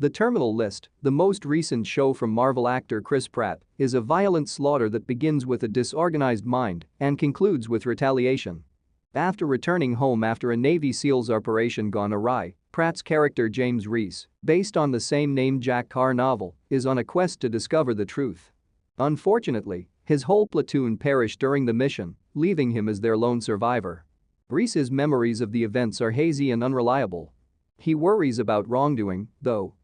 The Terminal List, the most recent show from Marvel actor Chris Pratt, is a violent slaughter that begins with a disorganized mind and concludes with retaliation. After returning home after a Navy SEALs operation gone awry, Pratt's character James Reese, based on the same-name Jack Carr novel, is on a quest to discover the truth. Unfortunately, his whole platoon perished during the mission, leaving him as their lone survivor. Reese's memories of the events are hazy and unreliable. He worries about wrongdoing, though.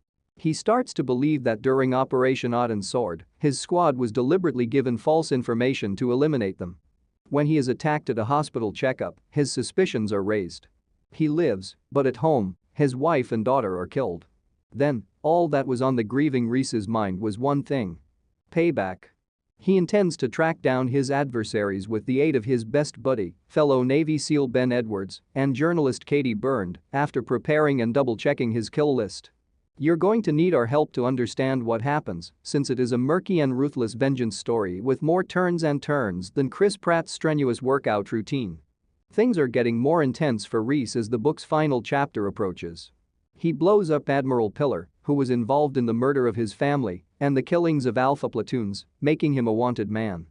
He starts to believe that during Operation Odin Sword, his squad was deliberately given false information to eliminate them. When he is attacked at a hospital checkup, his suspicions are raised. He lives, but at home, his wife and daughter are killed. Then, all that was on the grieving Reese's mind was one thing: payback. He intends to track down his adversaries with the aid of his best buddy, fellow Navy SEAL Ben Edwards, and journalist Katie Byrne, after preparing and double-checking his kill list. You're going to need our help to understand what happens, since it is a murky and ruthless vengeance story with more turns and turns than Chris Pratt's strenuous workout routine. Things are getting more intense for Reese as the book's final chapter approaches. He blows up Admiral Pillar, who was involved in the murder of his family and the killings of Alpha platoons, making him a wanted man.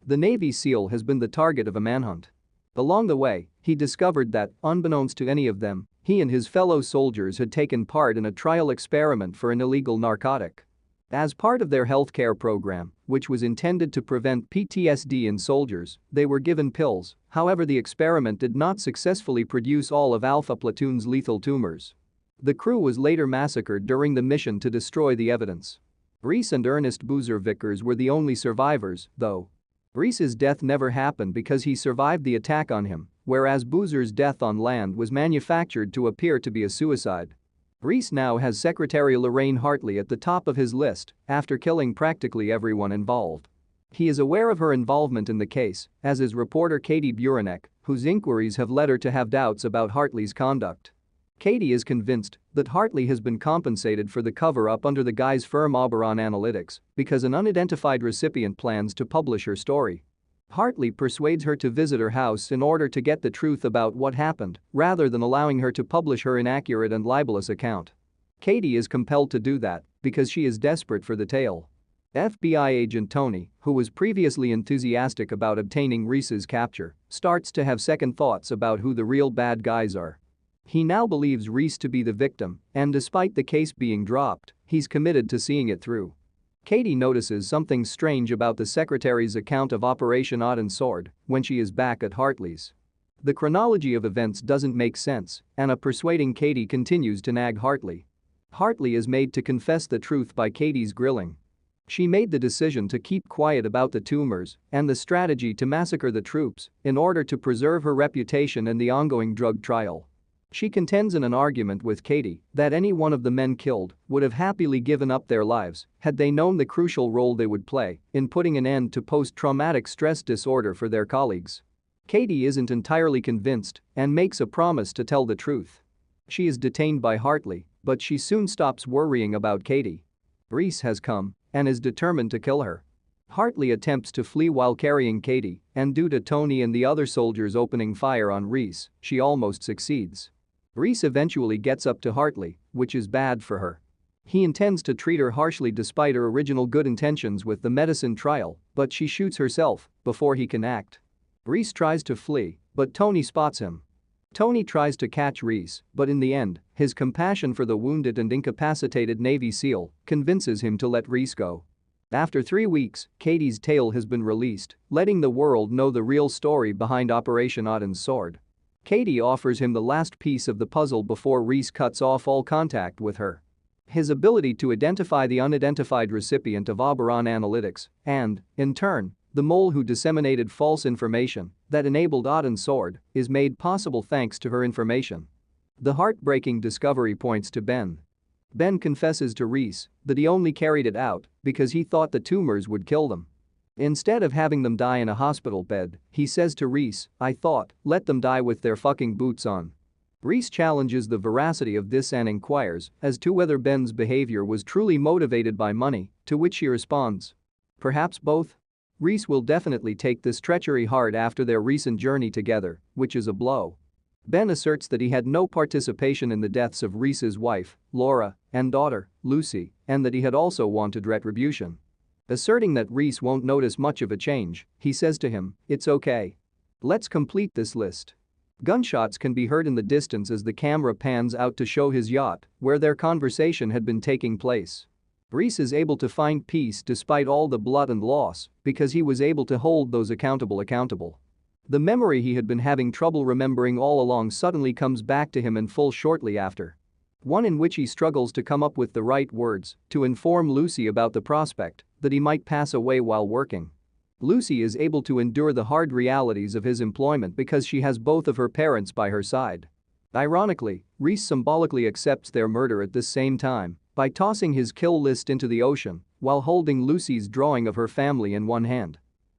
The Navy SEAL has been the target of a manhunt. Along the way, he discovered that, unbeknownst to any of them, he and his fellow soldiers had taken part in a trial experiment for an illegal narcotic. As part of their healthcare program, which was intended to prevent PTSD in soldiers, they were given pills. However, the experiment did not successfully produce all of Alpha platoon's lethal tumors. The crew was later massacred during the mission to destroy the evidence. Reese and Ernest Boozer Vickers were the only survivors, though. Reese's death never happened because he survived the attack on him, whereas Boozer's death on land was manufactured to appear to be a suicide. Reese now has Secretary Lorraine Hartley at the top of his list after killing practically everyone involved. He is aware of her involvement in the case, as is reporter Katie Buranek, whose inquiries have led her to have doubts about Hartley's conduct. Katie is convinced that Hartley has been compensated for the cover-up under the guy's firm Oberon Analytics because an unidentified recipient plans to publish her story. Hartley persuades her to visit her house in order to get the truth about what happened, rather than allowing her to publish her inaccurate and libelous account. Katie is compelled to do that because she is desperate for the tale. FBI agent Tony, who was previously enthusiastic about obtaining Reese's capture, starts to have second thoughts about who the real bad guys are. He now believes Reese to be the victim, and despite the case being dropped, he's committed to seeing it through. Katie notices something strange about the secretary's account of Operation Odin Sword when she is back at Hartley's. The chronology of events doesn't make sense, and persuading Katie continues to nag Hartley. Hartley is made to confess the truth by Katie's grilling. She made the decision to keep quiet about the tumors and the strategy to massacre the troops in order to preserve her reputation in the ongoing drug trial. She contends in an argument with Katie that any one of the men killed would have happily given up their lives had they known the crucial role they would play in putting an end to post-traumatic stress disorder for their colleagues. Katie isn't entirely convinced and makes a promise to tell the truth. She is detained by Hartley, but she soon stops worrying about Katie. Reese has come and is determined to kill her. Hartley attempts to flee while carrying Katie, and due to Tony and the other soldiers opening fire on Reese, she almost succeeds. Reese eventually gets up to Hartley, which is bad for her. He intends to treat her harshly despite her original good intentions with the medicine trial, but she shoots herself before he can act. Reese tries to flee, but Tony spots him. Tony tries to catch Reese, but in the end, his compassion for the wounded and incapacitated Navy SEAL convinces him to let Reese go. After 3 weeks, Katie's tale has been released, letting the world know the real story behind Operation Odin Sword. Katie offers him the last piece of the puzzle before Reese cuts off all contact with her. His ability to identify the unidentified recipient of Oberon Analytics and, in turn, the mole who disseminated false information that enabled Odin Sword is made possible thanks to her information. The heartbreaking discovery points to Ben. Ben confesses to Reese that he only carried it out because he thought the tumors would kill them. Instead of having them die in a hospital bed, he says to Reese, "I thought, let them die with their fucking boots on." Reese challenges the veracity of this and inquires as to whether Ben's behavior was truly motivated by money, to which she responds, "Perhaps both." Reese will definitely take this treachery hard after their recent journey together, which is a blow. Ben asserts that he had no participation in the deaths of Reese's wife, Laura, and daughter, Lucy, and that he had also wanted retribution. Asserting that Reese won't notice much of a change, he says to him, "It's okay. Let's complete this list." Gunshots can be heard in the distance as the camera pans out to show his yacht, where their conversation had been taking place. Reese is able to find peace despite all the blood and loss because he was able to hold those accountable. The memory he had been having trouble remembering all along suddenly comes back to him in full shortly after. One in which he struggles to come up with the right words to inform Lucy about the prospect that he might pass away while working. Lucy is able to endure the hard realities of his employment because she has both of her parents by her side. Ironically, Reese symbolically accepts their murder at this same time by tossing his kill list into the ocean while holding Lucy's drawing of her family in one hand.